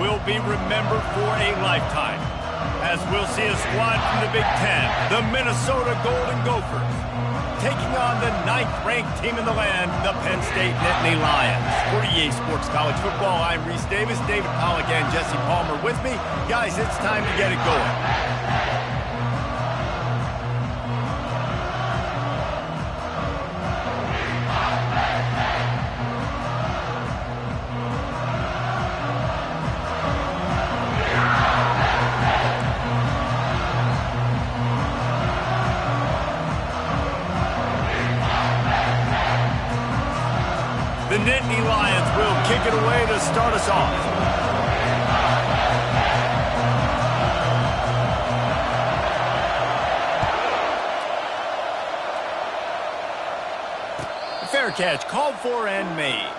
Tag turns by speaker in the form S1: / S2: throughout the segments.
S1: will be remembered for a lifetime, as we'll see a squad from the Big Ten, the Minnesota Golden Gophers, taking on the 9th-ranked team in the land, the Penn State Nittany Lions. For EA Sports College Football, I'm Reese Davis, David Pollack, and Jesse Palmer with me. Guys, it's time to get it going. The Nittany Lions will kick it away to start us off. Fair catch, called for and made.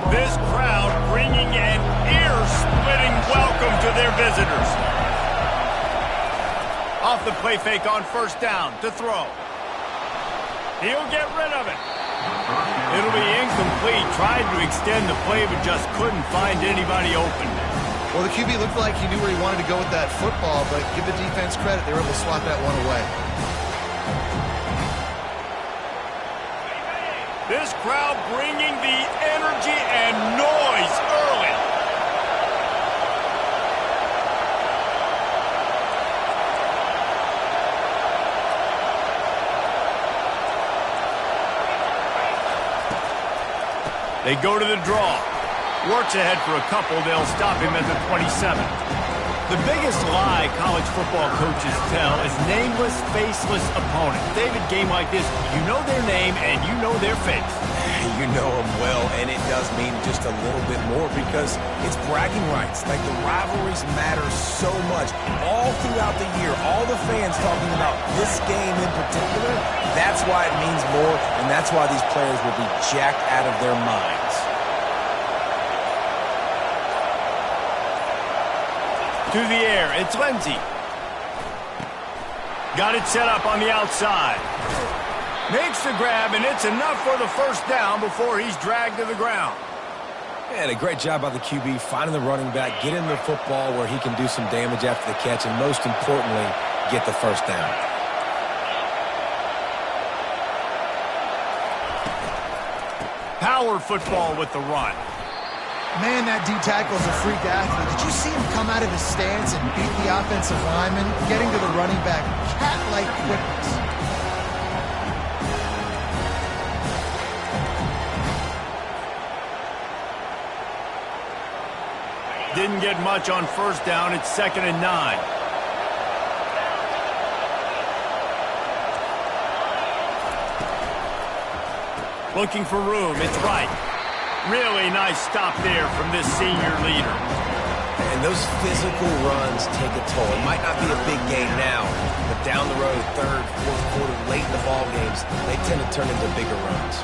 S1: This crowd bringing an ear-splitting welcome to their visitors. Off the play fake on first down to throw. He'll get rid of it. It'll be incomplete. Tried to extend the play, but just couldn't find anybody open.
S2: Well, the QB looked like he knew where he wanted to go with that football, but give the defense credit. They were able to swat that one away.
S1: This crowd bringing the energy and noise early. They go to the draw. Works ahead for a couple. They'll stop him at the 27. The biggest lie college football coaches tell is nameless, faceless opponents. David, game like this, you know their name and you know their face.
S3: You know them well, and it does mean just a little bit more because it's bragging rights. Like, the rivalries matter so much. All throughout the year, all the fans talking about this game in particular, that's why it means more, and that's why these players will be jacked out of their minds.
S1: To the air, it's Lindsey. Got it set up on the outside. Makes the grab, and it's enough for the first down before he's dragged to the ground.
S3: And a great job by the QB finding the running back, getting the football where he can do some damage after the catch, and most importantly, get the first down.
S1: Power football with the run.
S2: Man, that D-tackle's a freak athlete. Did you see him come out of his stance and beat the offensive lineman, getting to the running back, cat-like quickness?
S1: Didn't get much on first down. It's 2nd and 9. Looking for room. It's right. Really nice stop there from this senior leader.
S3: And those physical runs take a toll. It might not be a big game now, but down the road, 3rd, 4th quarter, late in the ball games, they tend to turn into bigger runs.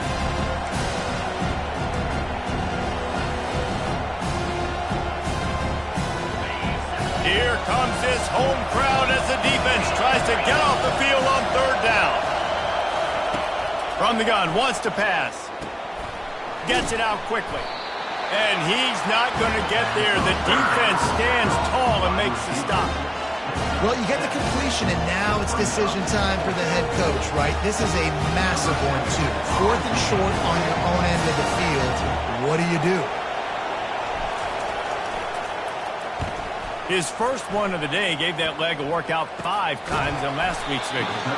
S1: Here comes this home crowd as the defense tries to get off the field on 3rd down. From the gun, wants to pass. Gets it out quickly. And he's not going to get there. The defense stands tall and makes the stop.
S2: Well, you get the completion, and now it's decision time for the head coach, right? This is a massive one, too. 4th and short on your own end of the field. What do you do?
S1: His first one of the day gave that leg a workout 5 times in last week's victory.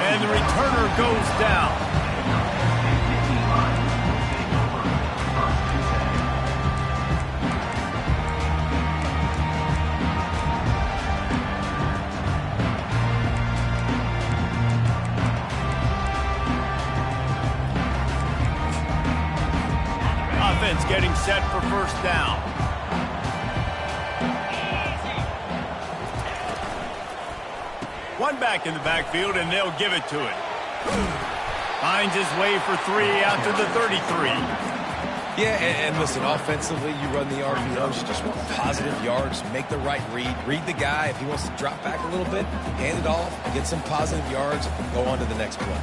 S1: And the returner goes down. Offense getting set for first down. One back in the backfield, and they'll give it to it. Finds his way for 3 out to the 33.
S3: Yeah, and listen, offensively, you run the RPOs. You just want positive yards, make the right read. Read the guy. If he wants to drop back a little bit, hand it off, get some positive yards, go on to the next play.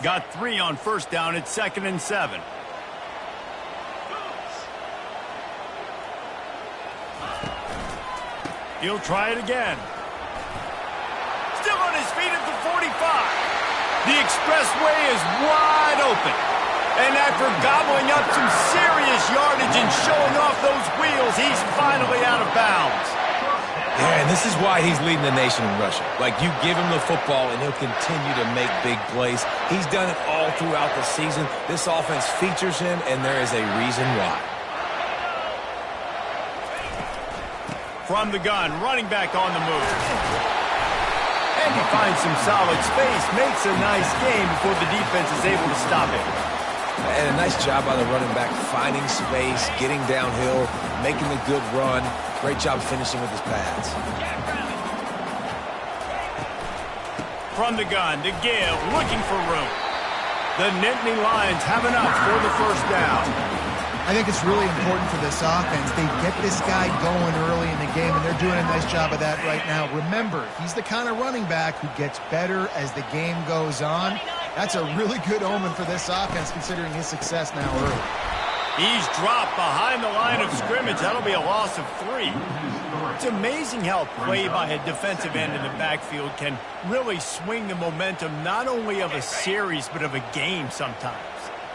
S1: Got 3 on first down. It's 2nd and 7. He'll try it again. Still on his feet at the 45. The expressway is wide open. And after gobbling up some serious yardage and showing off those wheels, he's finally out of bounds.
S3: Yeah, and this is why he's leading the nation in rushing. Like, you give him the football, and he'll continue to make big plays. He's done it all throughout the season. This offense features him, and there is a reason why.
S1: From the gun, running back on the move. And he finds some solid space, makes a nice game before the defense is able to stop it.
S3: And a nice job by the running back, finding space, getting downhill, making the good run. Great job finishing with his pads.
S1: From the gun to give, looking for room. The Nittany Lions have enough for the first down.
S2: I think it's really important for this offense. They get this guy going early in the game, and they're doing a nice job of that right now. Remember, he's the kind of running back who gets better as the game goes on. That's a really good omen for this offense, considering his success now early.
S1: He's dropped behind the line of scrimmage. That'll be a loss of 3. It's amazing how play by a defensive end in the backfield can really swing the momentum not only of a series, but of a game sometimes.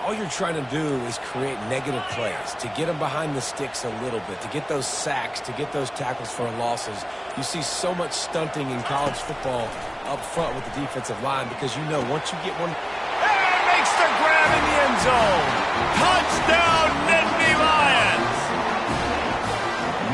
S3: All you're trying to do is create negative plays, to get them behind the sticks a little bit, to get those sacks, to get those tackles for losses. You see so much stunting in college football up front with the defensive line because you know once you get one...
S1: And makes the grab in the end zone. Touchdown, Nittany Lions!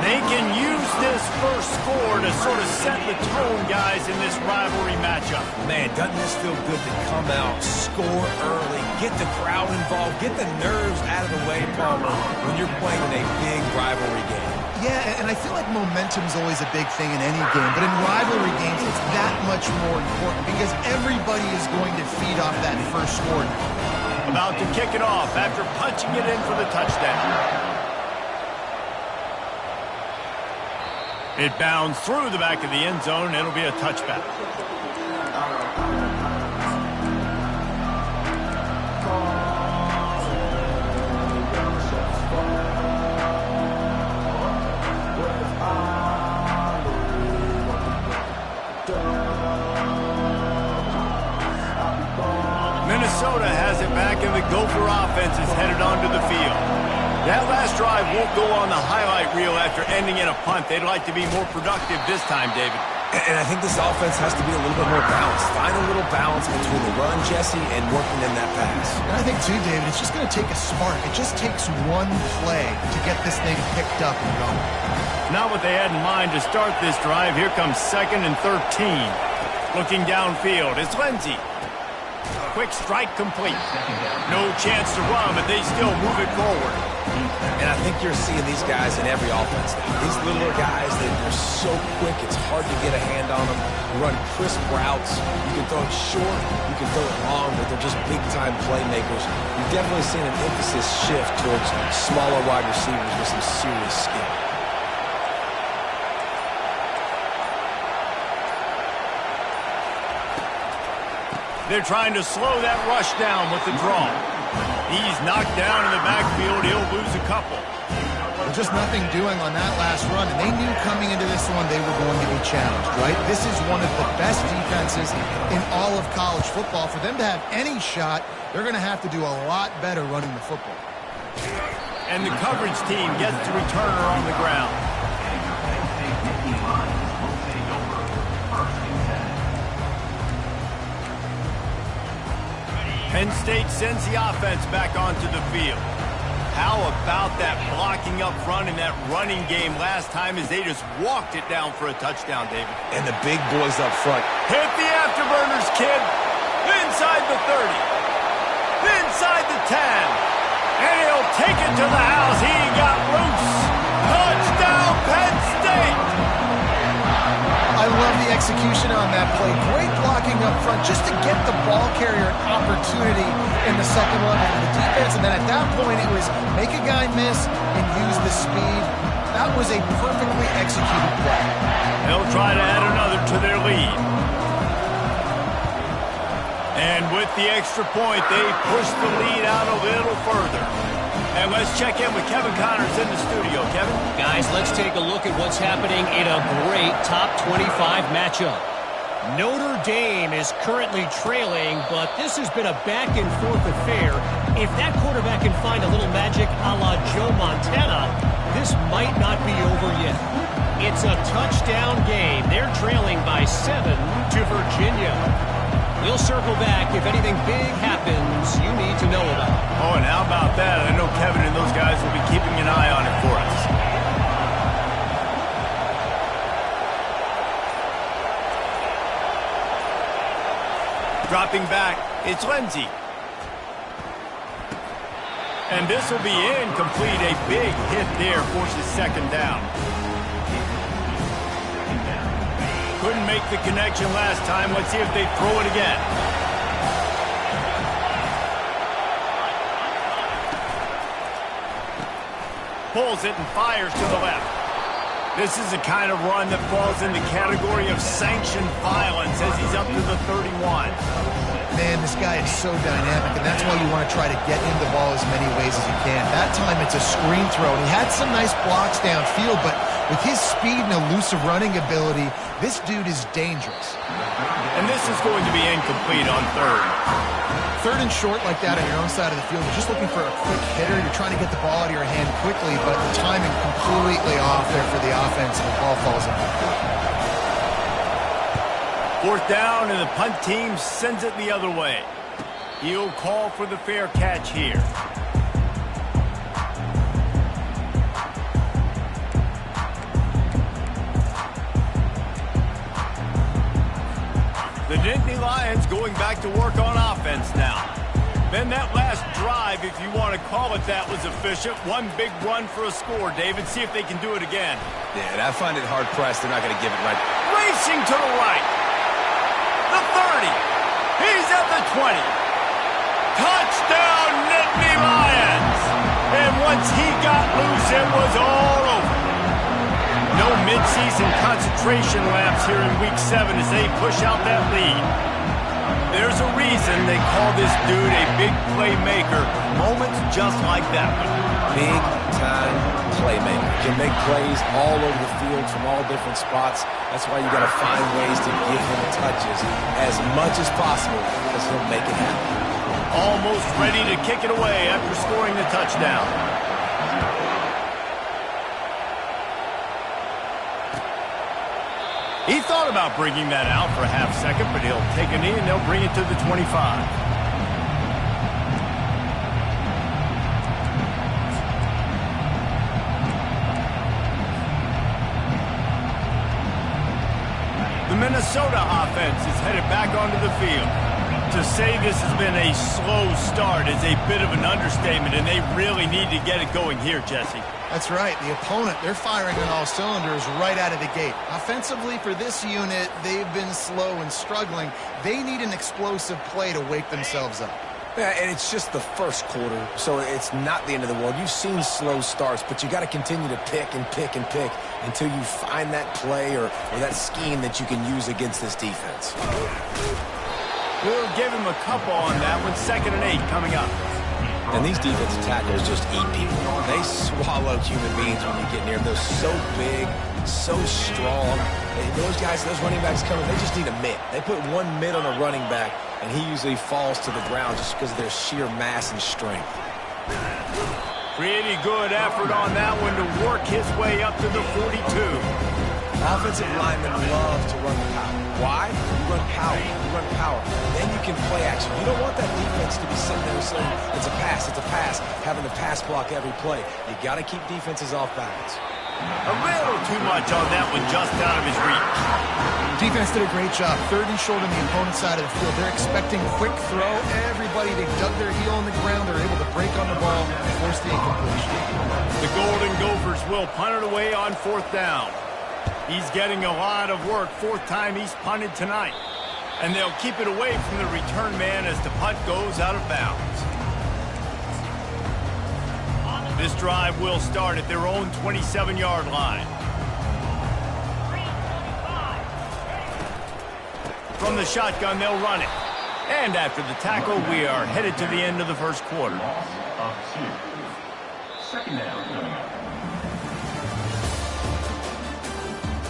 S1: They can use this first score to sort of set the tone, guys, in this rivalry matchup.
S3: Man, doesn't this feel good to come out, score early, get the crowd involved, get the nerves out of the way, Palmer, when you're playing in a big rivalry game.
S2: Yeah, and I feel like momentum's always a big thing in any game, but in rivalry games, it's that much more important because everybody is going to feed off that first score.
S1: About to kick it off after punching it in for the touchdown. It bounds through the back of the end zone, and it'll be a touchback. Minnesota has it back, and the Gopher offense is headed onto the field. That last drive won't go on the highlight reel after ending in a punt. They'd like to be more productive this time, David.
S3: And I think this offense has to be a little bit more balanced. Find a little balance between the run, Jesse, and working in that pass.
S2: And I think, too, David, it's just going to take a spark. It just takes one play to get this thing picked up and going.
S1: Not what they had in mind to start this drive. Here comes 2nd and 13. Looking downfield, it's Lindsey. Quick strike complete. No chance to run, but they still move it forward.
S3: And I think you're seeing these guys in every offense now. These littler guys, they're so quick, it's hard to get a hand on them. Run crisp routes. You can throw it short, you can throw it long, but they're just big-time playmakers. You've definitely seen an emphasis shift towards smaller wide receivers with some serious skill.
S1: They're trying to slow that rush down with the draw. He's knocked down in the backfield. He'll lose a couple.
S2: Well, just nothing doing on that last run, and they knew coming into this one they were going to be challenged, right? This is one of the best defenses in all of college football. For them to have any shot, they're going to have to do a lot better running the football.
S1: And the coverage team gets to return her on the ground. Penn State sends the offense back onto the field. How about that blocking up front and that running game last time as they just walked it down for a touchdown, David?
S3: And the big boys up front.
S1: Hit the afterburners, kid. Inside the 30. Inside the 10. And he'll take it to the house. He
S2: execution on that play. Great blocking up front just to get the ball carrier an opportunity in the second level of the defense. And then at that point, it was make a guy miss and use the speed. That was a perfectly executed play.
S1: They'll try to add another to their lead. And with the extra point, they push the lead out a little further. And let's check in with Kevin Connors in the studio. Kevin?
S4: Guys, let's take a look at what's happening in a great top 25 matchup. Notre Dame is currently trailing, but this has been a back-and-forth affair. If that quarterback can find a little magic a la Joe Montana, this might not be over yet. It's a touchdown game. They're trailing by 7 to Virginia. We'll circle back if anything big happens you need to know about.
S1: Oh, and how about that? I know Kevin and those guys will be keeping an eye on it for us. Dropping back, it's Lindsey. And this will be incomplete. A big hit there forces second down. Couldn't make the connection last time. Let's see if they throw it again. Pulls it and fires to the left. This is the kind of run that falls in the category of sanctioned violence as he's up to the 31.
S2: Man, this guy is so dynamic, and that's why you want to try to get him the ball as many ways as you can. That time it's a screen throw, and he had some nice blocks downfield, but with his speed and elusive running ability, this dude is dangerous.
S1: And this is going to be incomplete on third.
S2: Third and short like that on your own side of the field, you're just looking for a quick hitter. You're trying to get the ball out of your hand quickly, but the timing completely off there for the offense, and the ball falls in.
S1: Fourth down, and the punt team sends it the other way. He'll call for the fair catch here. The Nittany Lions going back to work on offense now. Then that last drive, if you want to call it that, was efficient. One big run for a score, David. See if they can do it again.
S3: Yeah, and I find it hard-pressed. They're not going to give it right.
S1: Racing to the right. The 30. He's at the 20. Touchdown, Nittany Lions. And once he got loose, it was all over. No midseason concentration laps here in Week 7 as they push out that lead. There's a reason they call this dude a big playmaker. Moments just like that one.
S3: Big-time playmaker. Can make plays all over the field from all different spots. That's why you got to find ways to give him touches as much as possible because he'll make it happen.
S1: Almost ready to kick it away after scoring the touchdown. He thought about bringing that out for a half second, but he'll take a knee and they'll bring it to the 25. The Minnesota offense is headed back onto the field. To say this has been a slow start is a bit of an understatement, and they really need to get it going here, Jesse.
S2: That's right. The opponent, they're firing on all cylinders right out of the gate. Offensively, for this unit, they've been slow and struggling. They need an explosive play to wake themselves up.
S3: Yeah, and it's just the first quarter, so it's not the end of the world. You've seen slow starts, but you got to continue to pick and pick and pick until you find that play or that scheme that you can use against this defense.
S1: We'll give him a couple on that one. 2nd and 8 coming up.
S3: And these defensive tackles just eat people. They swallow human beings when you get near them. They're so big, so strong. And those guys, those running backs coming, they just need a mitt. They put one mitt on a running back, and he usually falls to the ground just because of their sheer mass and strength.
S1: Pretty good effort on that one to work his way up to the 42.
S3: Offensive linemen love to run the power. Why? You run power. You run power. Then you can play action. You don't want that defense to be sitting there saying, it's a pass, having to pass block every play. You got to keep defenses off balance.
S1: A little too much on that one, just out of his reach.
S2: Defense did a great job. 3rd and short on the opponent's side of the field. They're expecting quick throw. Everybody, they dug their heel on the ground. They're able to break on the ball and force the incompletion.
S1: The Golden Gophers will punt it away on 4th down. He's getting a lot of work. Fourth time he's punted tonight. And they'll keep it away from the return man as the punt goes out of bounds. This drive will start at their own 27-yard line. From the shotgun, they'll run it. And after the tackle, we are headed to the end of the first quarter.
S5: Loss of 2. Second down coming up.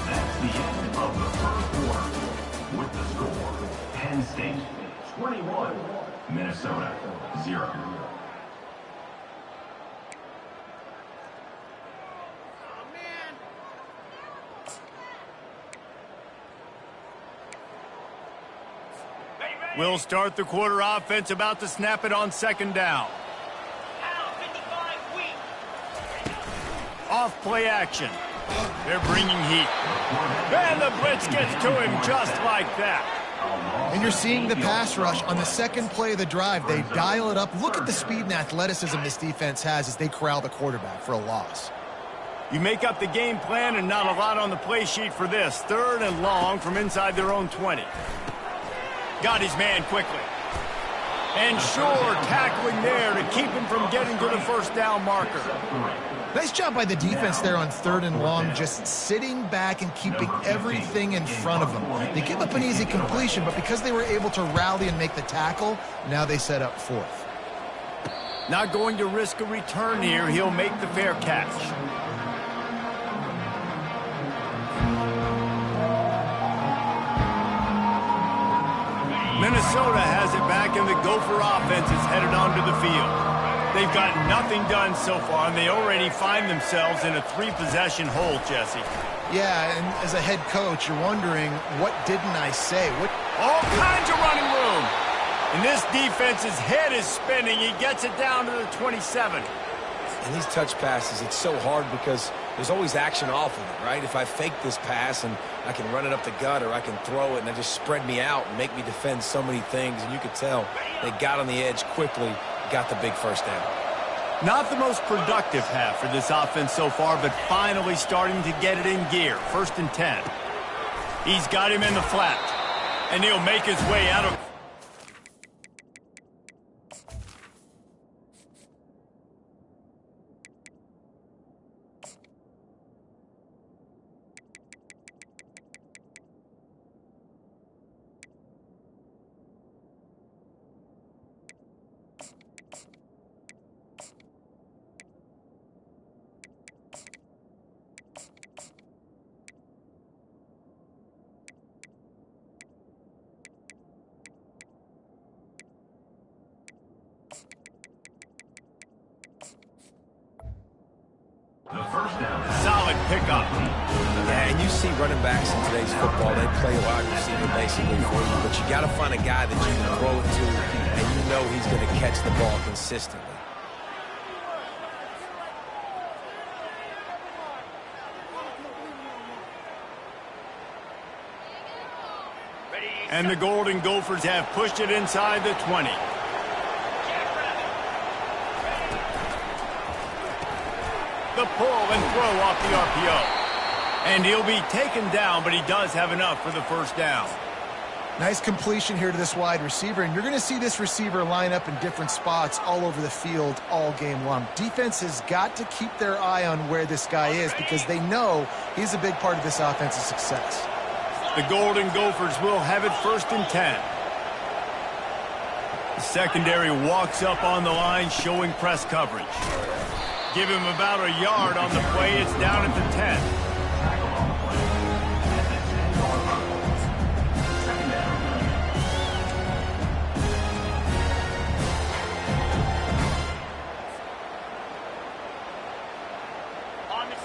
S5: That's the end of the first quarter. With the score, Penn State 21, Minnesota 0.
S1: We'll start the quarter. Offense about to snap it on second down. Off play action. They're bringing heat. And the blitz gets to him just like that.
S2: And you're seeing the pass rush on the second play of the drive. They dial it up. Look at the speed and athleticism this defense has as they corral the quarterback for a loss.
S1: You make up the game plan and not a lot on the play sheet for this. Third and long from inside their own 20. Got his man quickly. And sure, tackling there to keep him from getting to the first down marker.
S2: Nice job by the defense there on third and long, just sitting back and keeping everything in front of them. They give up an easy completion, but because they were able to rally and make the tackle, now they set up fourth.
S1: Not going to risk a return here. He'll make the fair catch. Minnesota has it back, and the Gopher offense is headed onto the field. They've got nothing done so far, and they already find themselves in a three-possession hole, Jesse.
S2: Yeah, and as a head coach, you're wondering, what didn't I say?
S1: All kinds of running room. And this defense's head is spinning. He gets it down to the 27.
S3: And these touch passes, it's so hard because there's always action off of it, right? If I fake this pass and I can run it up the gut, or I can throw it and they just spread me out and make me defend so many things. And you could tell they got on the edge quickly, got the big first down.
S1: Not the most productive half for this offense so far, but finally starting to get it in gear. First and 10. He's got him in the flat, and he'll make his way out of... Solid pickup.
S3: Yeah, and you see running backs in today's football, they play a wide receiver basically for you, but you got to find a guy that you can throw it to, and you know he's going to catch the ball consistently.
S1: And the Golden Gophers have pushed it inside the 20. The pull and throw off the RPO. And he'll be taken down, but he does have enough for the first down.
S2: Nice completion here to this wide receiver, and you're going to see this receiver line up in different spots all over the field all game long. Defense has got to keep their eye on where this guy is because they know he's a big part of this offense's success.
S1: The Golden Gophers will have it first and 10. The secondary walks up on the line, showing press coverage. Give him about a yard on the play. It's down at the 10.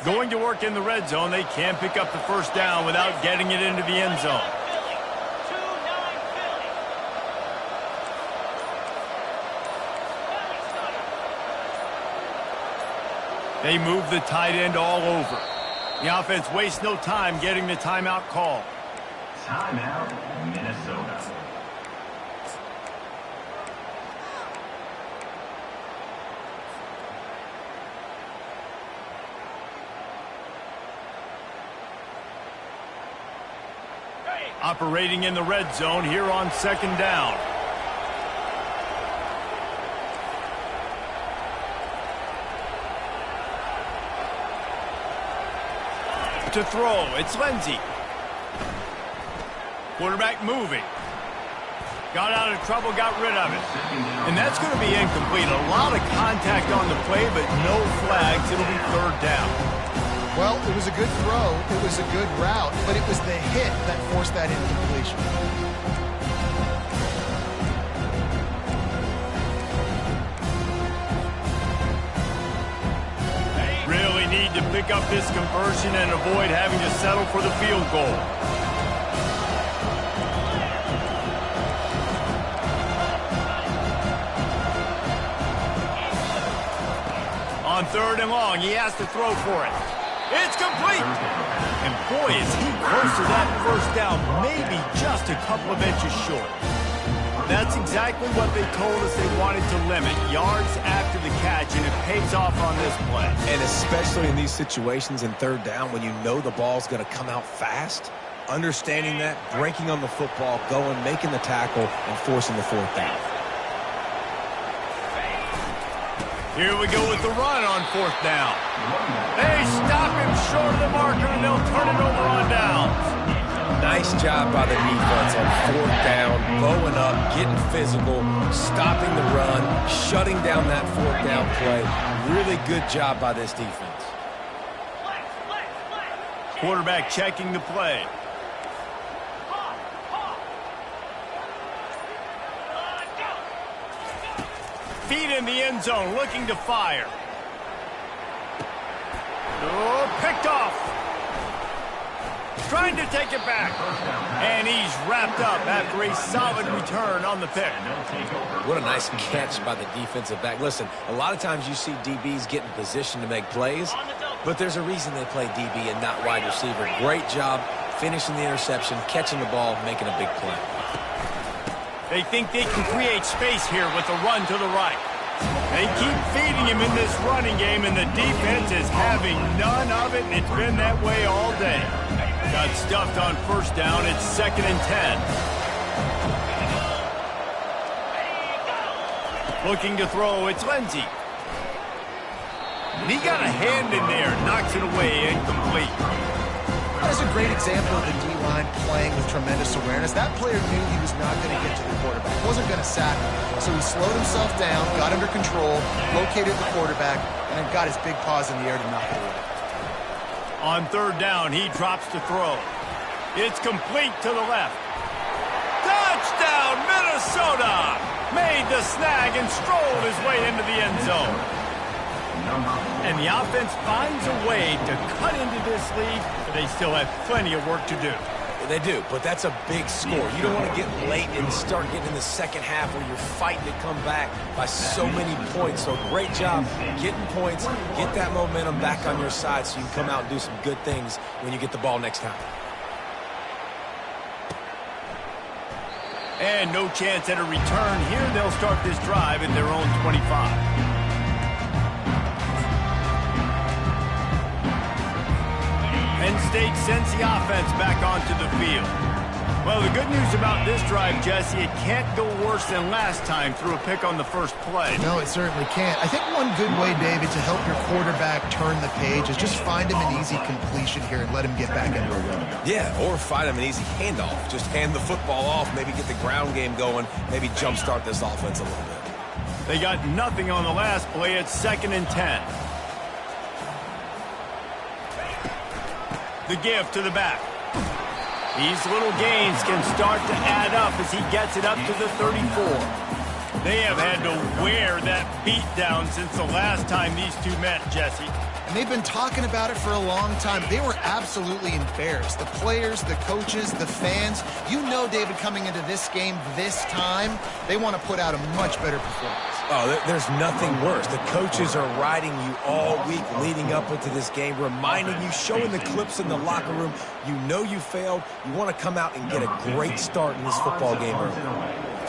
S1: Going to work in the red zone. They can't pick up the first down without getting it into the end zone. They move the tight end all over. The offense wastes no time getting the timeout call.
S5: Timeout, Minnesota.
S1: Operating in the red zone here on 2nd down. To throw, it's Lindsey. Quarterback moving. Got out of trouble, got rid of it. And that's going to be incomplete. A lot of contact on the play, but no flags. It'll be 3rd down.
S2: Well, it was a good throw. It was a good route, but it was the hit that forced that incompletion.
S1: Really need to pick up this conversion and avoid having to settle for the field goal. On 3rd and long, he has to throw for it. It's complete! And boy, is he close to that 1st down, maybe just a couple of inches short. That's exactly what they told us they wanted to limit, yards after the catch, and it pays off on this play.
S3: And especially in these situations in 3rd down when you know the ball's going to come out fast, understanding that, breaking on the football, going, making the tackle, and forcing the 4th down.
S1: Here we go with the run on 4th down. They stop him short of the marker, and they'll turn it over on downs.
S3: Nice job by the defense on 4th down, bowing up, getting physical, stopping the run, shutting down that 4th down play. Really good job by this defense.
S1: Quarterback checking the play. Feet in the end zone, looking to fire. Oh, picked off. Trying to take it back. And he's wrapped up after a solid return on the pick.
S3: What a nice catch by the defensive back. Listen, a lot of times you see DBs get in position to make plays, but there's a reason they play DB and not wide receiver. Great job finishing the interception, catching the ball, making a big play.
S1: They think they can create space here with a run to the right. They keep feeding him in this running game, and the defense is having none of it, and it's been that way all day. Got stuffed on 1st down. It's 2nd and 10. Looking to throw, it's Lindsey. And he got a hand in there, knocks it away, incomplete.
S2: That's a great example of the D-line playing with tremendous awareness. That player knew he was not going to get to the quarterback. He wasn't going to sack him. So he slowed himself down, got under control, located the quarterback, and then got his big paws in the air to knock it away.
S1: On 3rd down, he drops to throw. It's complete to the left. Touchdown, Minnesota! Made the snag and strolled his way into the end zone. And the offense finds a way to cut into this lead, but they still have plenty of work to do.
S3: They do, but that's a big score. You don't want to get late and start getting in the 2nd half where you're fighting to come back by so many points. So great job getting points, get that momentum back on your side so you can come out and do some good things when you get the ball next time.
S1: And no chance at a return here. They'll start this drive at their own 25. Penn State sends the offense back onto the field. Well, the good news about this drive, Jesse, it can't go worse than last time through a pick on the first play.
S2: No, it certainly can't. I think one good way, David, to help your quarterback turn the page is just find him an easy completion here and let him get back into a rhythm.
S3: Yeah, or find him an easy handoff. Just hand the football off, maybe get the ground game going, maybe jumpstart this offense a little bit.
S1: They got nothing on the last play. It's 2nd and 10. The give to the back. These little gains can start to add up as he gets it up to the 34. They have had to wear that beat down since the last time these two met, Jesse.
S2: And they've been talking about it for a long time. They were absolutely embarrassed. The players, the coaches, the fans. You know, David, coming into this game this time, they want to put out a much better performance.
S3: Oh, there's nothing worse. The coaches are riding you all week leading up into this game, reminding you, showing the clips in the locker room. You know you failed. You want to come out and get a great start in this football game early.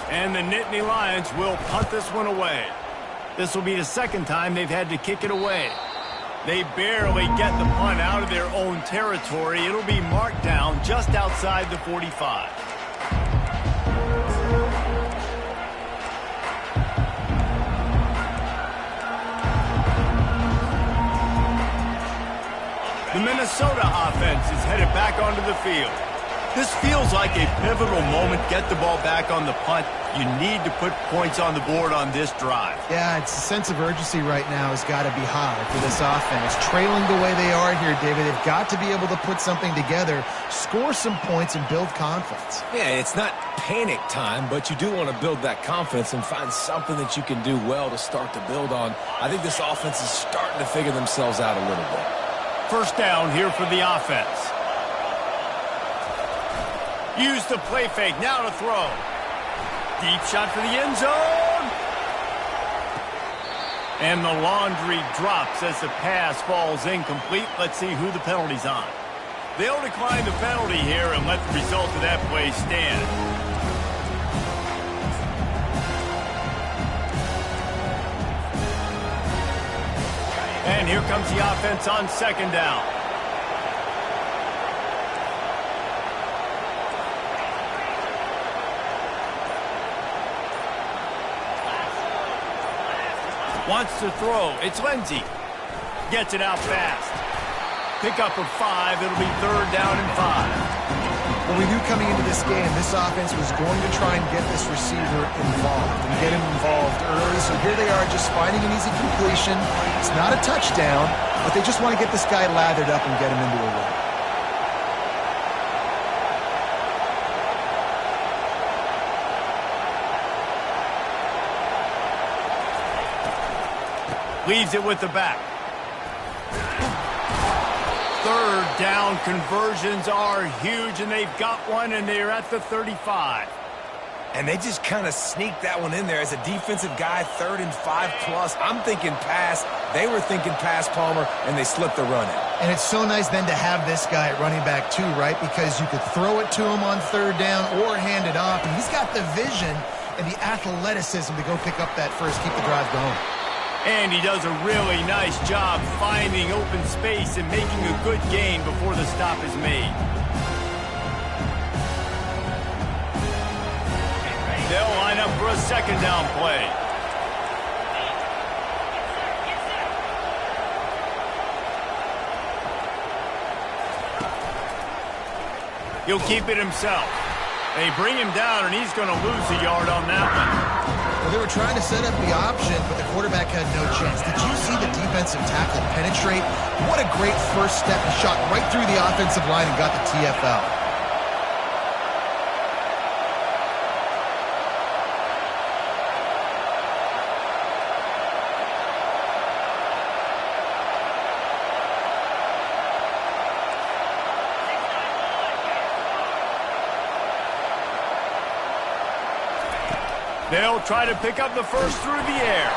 S1: And the Nittany Lions will punt this one away. This will be the 2nd time they've had to kick it away. They barely get the punt out of their own territory. It'll be marked down just outside the 45. The Minnesota offense is headed back onto the field. This feels like a pivotal moment. Get the ball back on the punt. You need to put points on the board on this drive.
S2: Yeah, it's a sense of urgency right now has got to be high for this offense. Trailing the way they are here, David, they've got to be able to put something together, score some points, and build confidence.
S3: Yeah, it's not panic time, but you do want to build that confidence and find something that you can do well to start to build on. I think this offense is starting to figure themselves out a little bit.
S1: First down here for the offense. Use the play fake, now to throw. Deep shot for the end zone. And the laundry drops as the pass falls incomplete. Let's see who the penalty's on. They'll decline the penalty here and let the result of that play stand. And here comes the offense on second down. Wants to throw. It's Lindsey. Gets it out fast. Pick up of 5. It'll be third down and 5.
S2: Well, we knew coming into this game, this offense was going to try and get this receiver involved and get him involved early. So here they are just finding an easy completion. It's not a touchdown, but they just want to get this guy lathered up and get him into a run.
S1: Leaves it with the back. Third down conversions are huge, and they've got one, and they're at the 35.
S3: And they just kind of sneaked that one in there as a defensive guy, 3rd and 5+. I'm thinking pass. They were thinking pass, Palmer, and they slipped the run in.
S2: And it's so nice then to have this guy at running back too, right? Because you could throw it to him on third down or hand it off, and he's got the vision and the athleticism to go pick up that first, keep the drive going.
S1: And he does a really nice job finding open space and making a good gain before the stop is made. They'll line up for a second down play. He'll keep it himself. They bring him down, and he's going to lose a yard on that one.
S2: Well, they were trying to set up the option, but the quarterback had no chance. Did you see the defensive tackle penetrate? What a great first step. He shot right through the offensive line and got the TFL.
S1: They'll try to pick up the first through the air.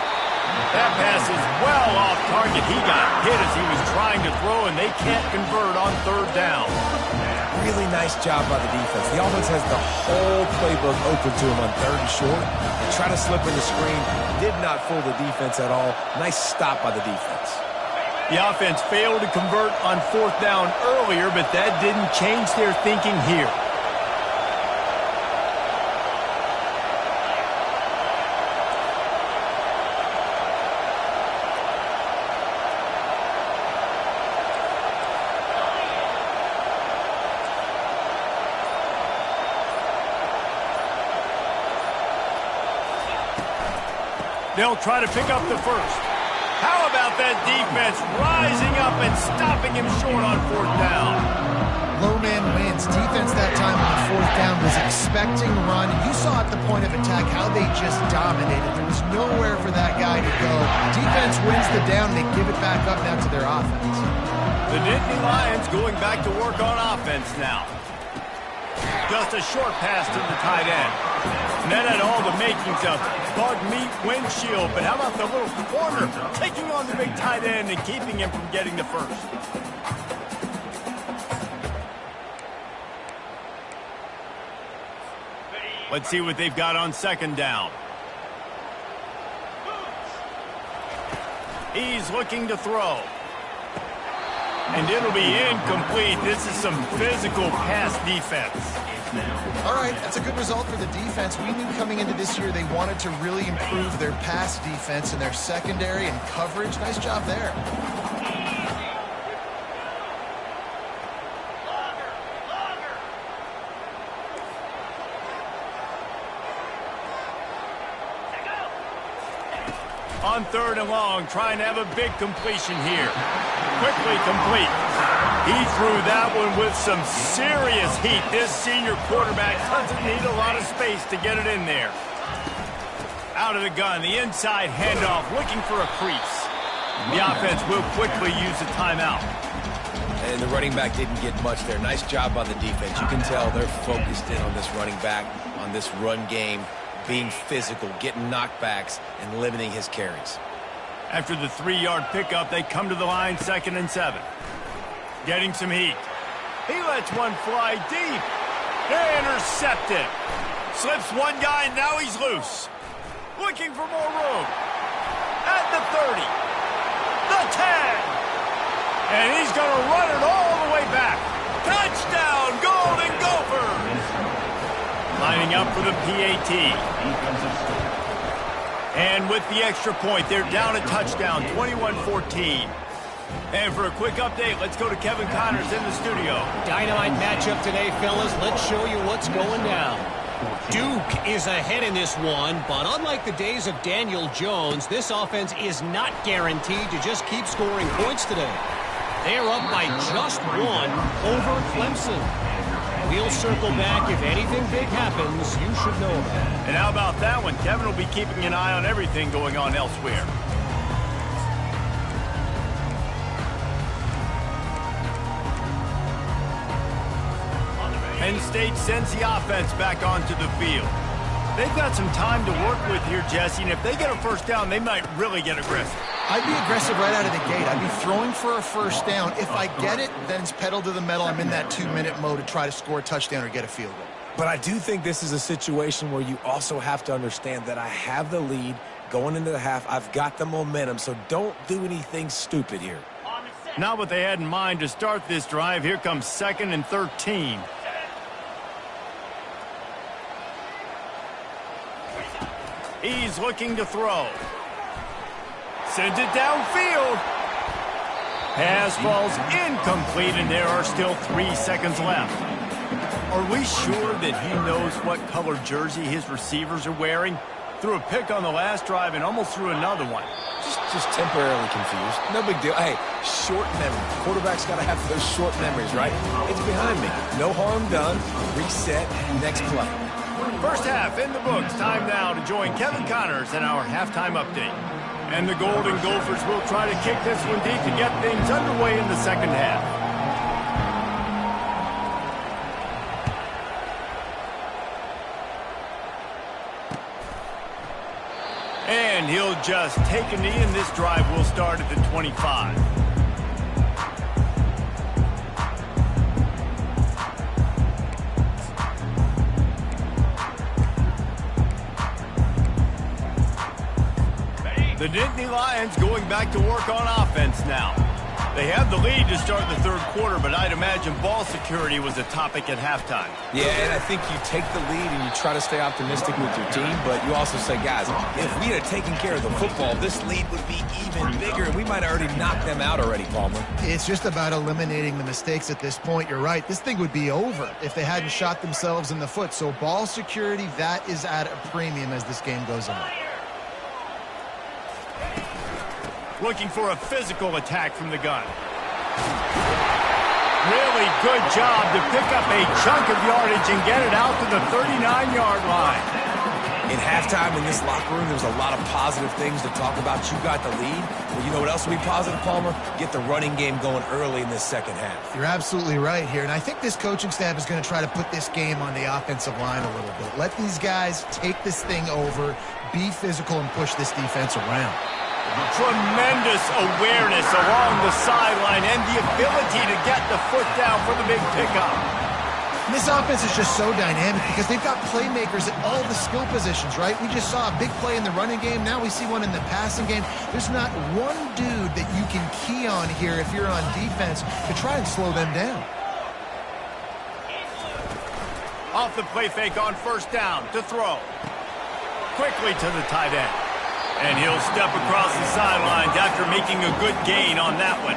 S1: That pass is well off target. He got hit as he was trying to throw, and they can't convert on third down.
S3: Really nice job by the defense. The offense has the whole playbook open to him on 3rd and short. They try to slip in the screen. Did not fool the defense at all. Nice stop by the defense.
S1: The offense failed to convert on 4th down earlier, but that didn't change their thinking here. They'll try to pick up the first. How about that defense rising up and stopping him short on 4th down?
S2: Low man wins. Defense that time on 4th down was expecting run. You saw at the point of attack how they just dominated. There was nowhere for that guy to go. Defense wins the down. They give it back up now to their offense.
S1: The Nittany Lions going back to work on offense now. Just a short pass to the tight end. And that had all the makings of bug meat windshield. But how about the little corner taking on the big tight end and keeping him from getting the first? Let's see what they've got on second down. He's looking to throw. And it'll be incomplete. This is some physical pass defense.
S2: All right, that's a good result for the defense. We knew coming into this year they wanted to really improve their pass defense and their secondary and coverage. Nice job there.
S1: On 3rd and long, trying to have a big completion here. Quickly complete. He threw that one with some serious heat. This senior quarterback doesn't need a lot of space to get it in there. Out of the gun, the inside handoff, looking for a crease. The offense will quickly use a timeout.
S3: And the running back didn't get much there. Nice job on the defense. You can tell they're focused in on this running back, on this run game, being physical, getting knockbacks, and limiting his carries.
S1: After the 3-yard pickup, they come to the line 2nd and 7. Getting some heat. He lets one fly deep. Intercepted. Slips one guy, and now he's loose. Looking for more room. At the 30. The 10. And he's going to run it all the way back. Touchdown, Golden Gophers. Lining up for the PAT. And with the extra point, they're down a touchdown, 21-14. And for a quick update, let's go to Kevin Connors in the studio.
S4: Dynamite matchup today, fellas. Let's show you what's going down. Duke is ahead in this one, but unlike the days of Daniel Jones, this offense is not guaranteed to just keep scoring points today. They're up by just 1 over Clemson. We'll circle back. If anything big happens, you should know about it.
S1: And how about that one? Kevin will be keeping an eye on everything going on elsewhere. Penn State sends the offense back onto the field. They've got some time to work with here, Jesse, and if they get a first down, they might really get aggressive.
S2: I'd be aggressive right out of the gate. I'd be throwing for a first down. If I get it, then it's pedal to the metal. I'm in that 2-minute mode to try to score a touchdown or get a field goal.
S3: But I do think this is a situation where you also have to understand that I have the lead going into the half. I've got the momentum, so don't do anything stupid here.
S1: Not what they had in mind to start this drive. Here comes 2nd and 13. He's looking to throw. Sends it downfield. Pass falls incomplete, and there are still 3 seconds left. Are we sure that he knows what color jersey his receivers are wearing? Threw a pick on the last drive and almost threw another one.
S3: Just temporarily confused. No big deal. Hey, short memory. Quarterback's got to have those short memories, right? It's behind me. No harm done. Reset. Next play.
S1: First half in the books. Time now to join Kevin Connors in our halftime update. And the Golden Gophers will try to kick this one deep to get things underway in the second half. And he'll just take a knee, and this drive will start at the 25. The Nittany Lions going back to work on offense now. They have the lead to start the 3rd quarter, but I'd imagine ball security was a topic at halftime.
S3: Yeah, and I think you take the lead and you try to stay optimistic with your team, but you also say, guys, if we had taken care of the football, this lead would be even bigger, and we might have already knocked them out already, Palmer.
S2: It's just about eliminating the mistakes at this point. You're right. This thing would be over if they hadn't shot themselves in the foot. So ball security, that is at a premium as this game goes on.
S1: Looking for a physical attack from the gun. Really good job to pick up a chunk of yardage and get it out to the 39-yard line.
S3: In halftime in this locker room, there's a lot of positive things to talk about. You got the lead. Well, you know what else will be positive, Palmer? Get the running game going early in this second half.
S2: You're absolutely right here, and I think this coaching staff is going to try to put this game on the offensive line a little bit. Let these guys take this thing over, be physical, and push this defense around.
S1: Tremendous awareness along the sideline and the ability to get the foot down for the big pickup.
S2: And this offense is just so dynamic because they've got playmakers at all the skill positions, right? We just saw a big play in the running game. Now we see one in the passing game. There's not one dude that you can key on here if you're on defense to try and slow them down.
S1: Off the play fake on first down to throw. Quickly to the tight end. And he'll step across the sidelines after making a good gain on that one.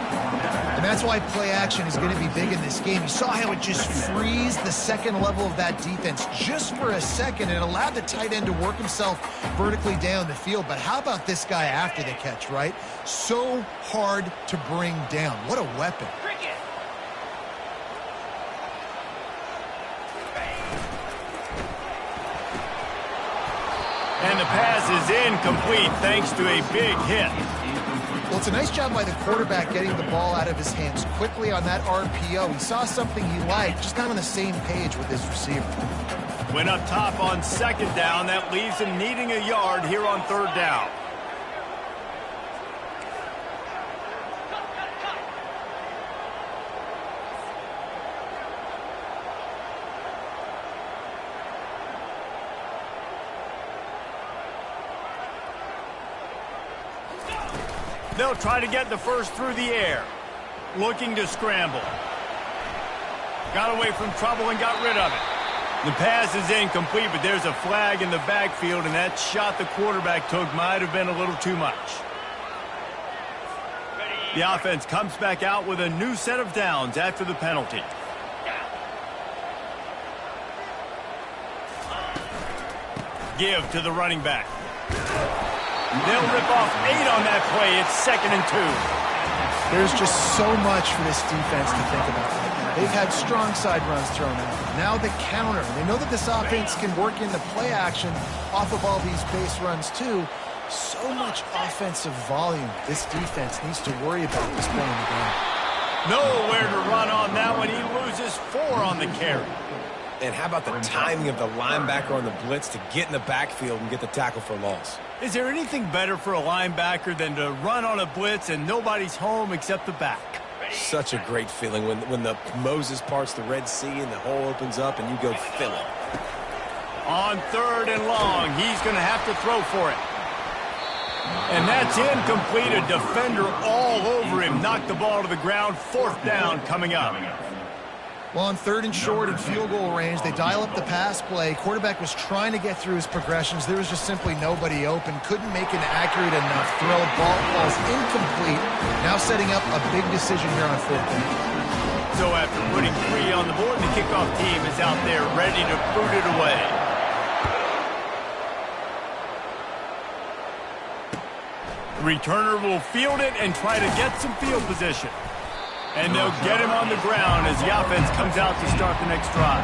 S2: And that's why play action is going to be big in this game. You saw how it just frees the second level of that defense just for a second. It allowed the tight end to work himself vertically down the field. But how about this guy after the catch, right? So hard to bring down. What a weapon.
S1: And the pass is incomplete thanks to a big hit.
S2: Well, it's a nice job by the quarterback getting the ball out of his hands quickly on that RPO. He saw something he liked, just not on the same page with his receiver.
S1: Went up top on second down. That leaves him needing a yard here on third down. They'll try to get the first through the air. Looking to scramble. Got away from trouble and got rid of it. The pass is incomplete, but there's a flag in the backfield, and that shot the quarterback took might have been a little too much. The offense comes back out with a new set of downs after the penalty. Give to the running back. They'll rip off 8 on that play. It's 2nd and 2.
S2: There's just so much for this defense to think about right now. They've had strong side runs thrown at them. Now the counter. They know that this offense can work into play action off of all these base runs too. So much offensive volume this defense needs to worry about this point in the game.
S1: Nowhere to run on that one. He loses 4 on the carry.
S3: And how about the timing of the linebacker on the blitz to get in the backfield and get the tackle for loss?
S1: Is there anything better for a linebacker than to run on a blitz and nobody's home except the back?
S3: Such a great feeling when the Moses parts the Red Sea and the hole opens up and you go fill it.
S1: On 3rd and long, he's going to have to throw for it. And that's incomplete. A defender all over him. Knocked the ball to the ground. 4th down coming up.
S2: Well, on 3rd and short and field goal range, they dial up the pass play. Quarterback was trying to get through his progressions. There was just simply nobody open. Couldn't make an accurate enough throw. Ball falls incomplete. Now setting up a big decision here on 4th down.
S1: So after putting 3 on the board, the kickoff team is out there ready to boot it away. The returner will field it and try to get some field position. And they'll get him on the ground as the offense comes out to start the next drive.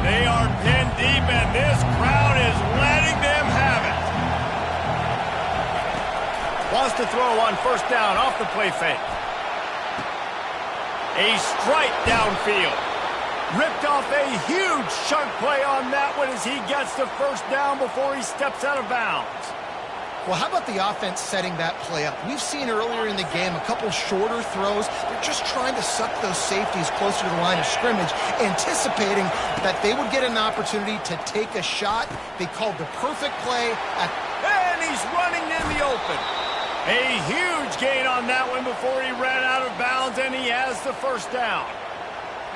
S1: They are pinned deep, and this crowd is letting them have it. Wants to throw on 1st down off the play fake. A strike downfield. Ripped off a huge chunk play on that one as he gets the 1st down before he steps out of bounds.
S2: Well, how about the offense setting that play up? We've seen earlier in the game a couple shorter throws. They're just trying to suck those safeties closer to the line of scrimmage, anticipating that they would get an opportunity to take a shot. They called the perfect play.
S1: And he's running in the open. A huge gain on that one before he ran out of bounds, and he has the 1st down.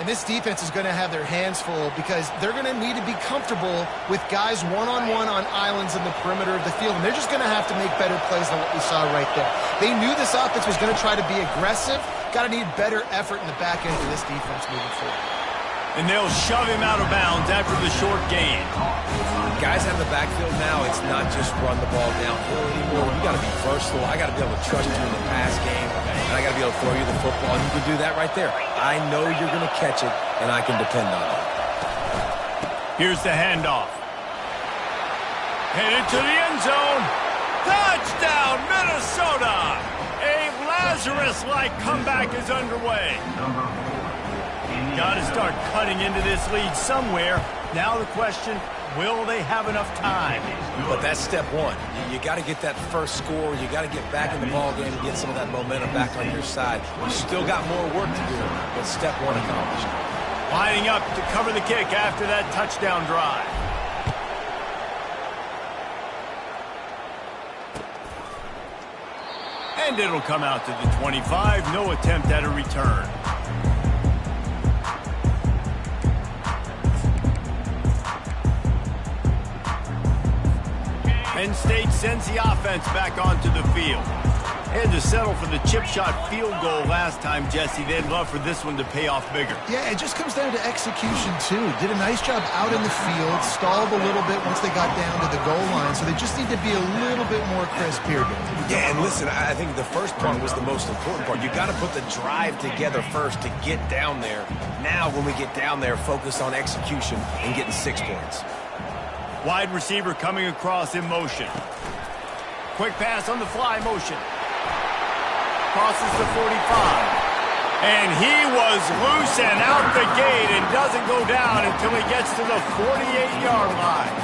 S2: And this defense is going to have their hands full because they're going to need to be comfortable with guys one-on-one on islands in the perimeter of the field. And they're just going to have to make better plays than what we saw right there. They knew this offense was going to try to be aggressive. Got to need better effort in the back end of this defense moving forward.
S1: And they'll shove him out of bounds after the short gain.
S3: Guys out of the backfield now, it's not just run the ball downhill anymore. You got to be versatile. I got to be able to trust you in the pass game, and I got to be able to throw you the football. And you can do that right there. I know you're going to catch it, and I can depend on it.
S1: Here's the handoff. Headed to the end zone. Touchdown, Minnesota! A Lazarus-like comeback is underway. Got to start cutting into this lead somewhere. Now the question, Will they have enough time?
S3: But that's step one. You got to get that first score. You got to get back in the ball game and get some of that momentum back on your side. You still got more work to do, but step one accomplished.
S1: Lining up to cover the kick after that touchdown drive. And it'll come out to the 25. No attempt at a return. Penn State sends the offense back onto the field. Had to settle for the chip shot field goal last time, Jesse. They'd love for this one to pay off bigger.
S2: Yeah, it just comes down to execution, too. Did a nice job out in the field, stalled a little bit once they got down to the goal line, so they just need to be a little bit more crisp here.
S3: Yeah, and listen, I think the first part was the most important part. You got to put the drive together first to get down there. Now, when we get down there, focus on execution and getting 6 points.
S1: Wide receiver coming across in motion. Quick pass on the fly motion. Crosses the 45. And he was loose and out the gate and doesn't go down until he gets to the 48-yard line.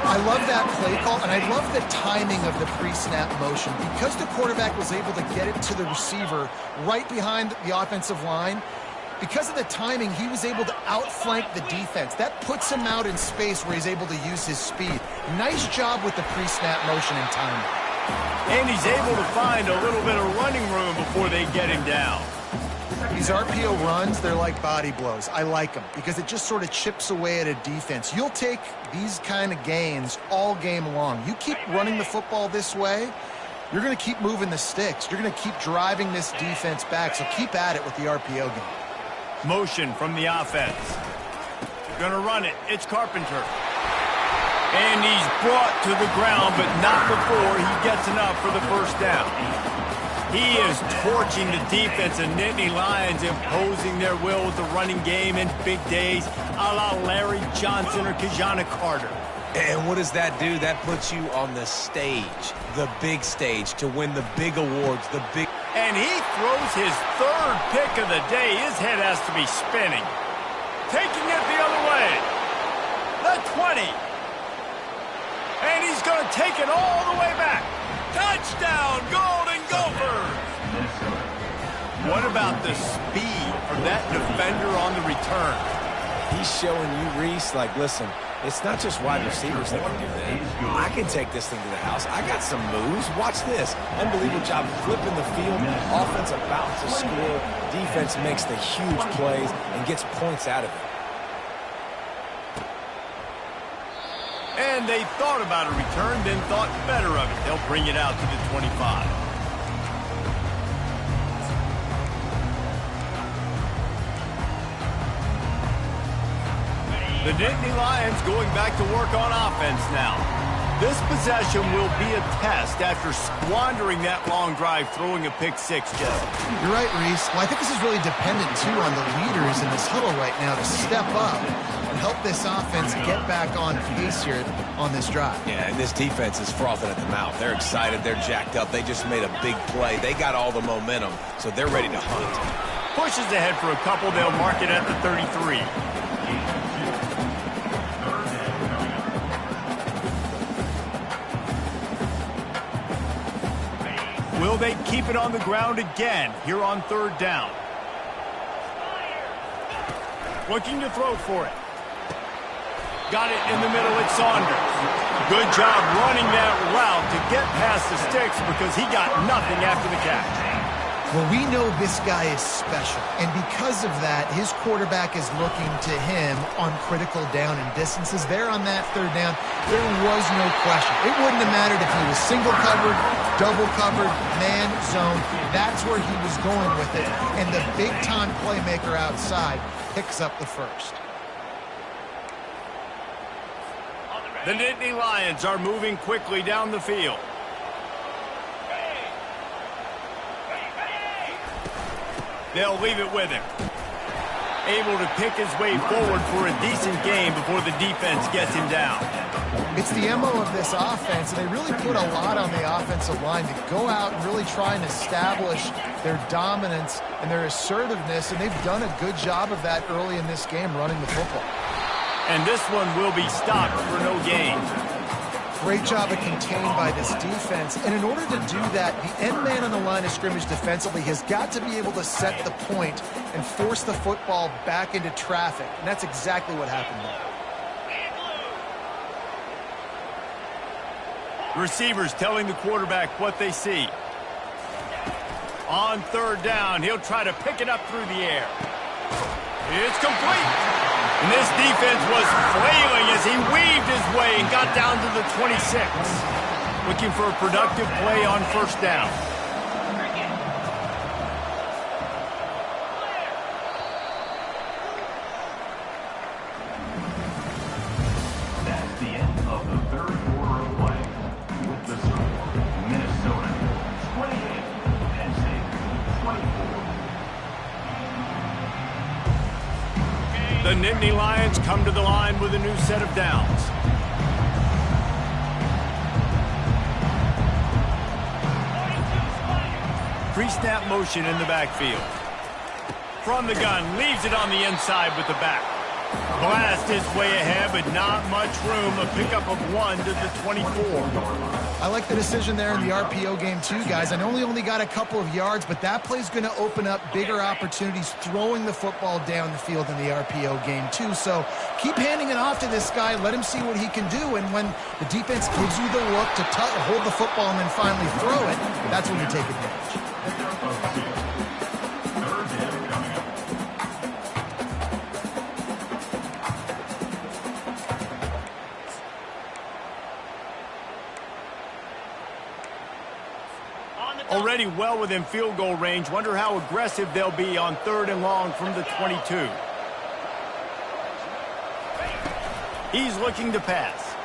S2: I love that play call, and I love the timing of the pre-snap motion. Because the quarterback was able to get it to the receiver right behind the offensive line, because of the timing, he was able to outflank the defense. That puts him out in space where he's able to use his speed. Nice job with the pre-snap motion and timing.
S1: And he's able to find a little bit of running room before they get him down.
S2: These RPO runs, they're like body blows. I like them because it just sort of chips away at a defense. You'll take these kind of gains all game long. You keep running the football this way, you're going to keep moving the sticks. You're going to keep driving this defense back, so keep at it with the RPO game.
S1: Motion from the offense. Gonna run it. It's Carpenter. And he's brought to the ground, but not before he gets enough for the first down. He is torching the defense of Nittany Lions, imposing their will with the running game in big days, a la Larry Johnson or Kajana Carter.
S3: And what does that do? That puts you on the stage, the big stage, to win the big awards, the big...
S1: And he throws his third pick of the day. His head has to be spinning. Taking it the other way. The 20. And he's going to take it all the way back. Touchdown, Golden Gophers. What about the speed of that defender on the return?
S3: He's showing you, Reese, like, listen, it's not just wide receivers that can do that. I can take this thing to the house. I got some moves. Watch this. Unbelievable job flipping the field. Offense about to score. Defense makes the huge plays and gets points out of it.
S1: And they thought about a return, then thought better of it. They'll bring it out to the 25. The Nittany Lions going back to work on offense now. This possession will be a test after squandering that long drive, throwing a pick six, Jeff.
S2: You're right, Reese. Well, I think this is really dependent, too, on the leaders in this huddle right now to step up and help this offense get back on pace here on this drive.
S3: Yeah, and this defense is frothing at the mouth. They're excited. They're jacked up. They just made a big play. They got all the momentum, so they're ready to hunt.
S1: Pushes ahead for a couple. They'll mark it at the 33. Will they keep it on the ground again here on third down? Looking to throw for it. Got it in the middle. It's Saunders. Good job running that route to get past the sticks because he got nothing after the catch.
S2: Well, we know this guy is special, and because of that, his quarterback is looking to him on critical down and distances. There on that third down, there was no question. It wouldn't have mattered if he was single covered, double covered, man, zone. That's where he was going with it, and the big-time playmaker outside picks up the first.
S1: The Nittany Lions are moving quickly down the field. They'll leave it with him. Able to pick his way forward for a decent game before the defense gets him down.
S2: It's the MO of this offense, and they really put a lot on the offensive line to go out and really try and establish their dominance and their assertiveness, and they've done a good job of that early in this game running the football.
S1: And this one will be stopped for no gain.
S2: Great job of contained by this defense. And in order to do that, the end man on the line of scrimmage defensively has got to be able to set the point and force the football back into traffic. And that's exactly what happened there.
S1: Receivers telling the quarterback what they see. On third down, he'll try to pick it up through the air. It's complete. And this defense was flailing as he weaved his way and got down to the 26. Looking for a productive play on first down.
S5: That's the end of the third quarter of play. With the score, Minnesota 28, Penn State 24.
S1: The Nittany Lions come to the line with a new set of downs. Pre-snap motion in the backfield. From the gun, leaves it on the inside with the back. Blast his way ahead, but not much room. A pickup of 1 to the 24.
S2: I like the decision there in the RPO game too, guys. I know he only got a couple of yards, but that play's going to open up bigger opportunities throwing the football down the field in the RPO game too. So keep handing it off to this guy. Let him see what he can do. And when the defense gives you the look to hold the football and then finally throw it, that's when you take advantage.
S1: Already well within field goal range. Wonder how aggressive they'll be on third and long from the 22. He's looking to pass.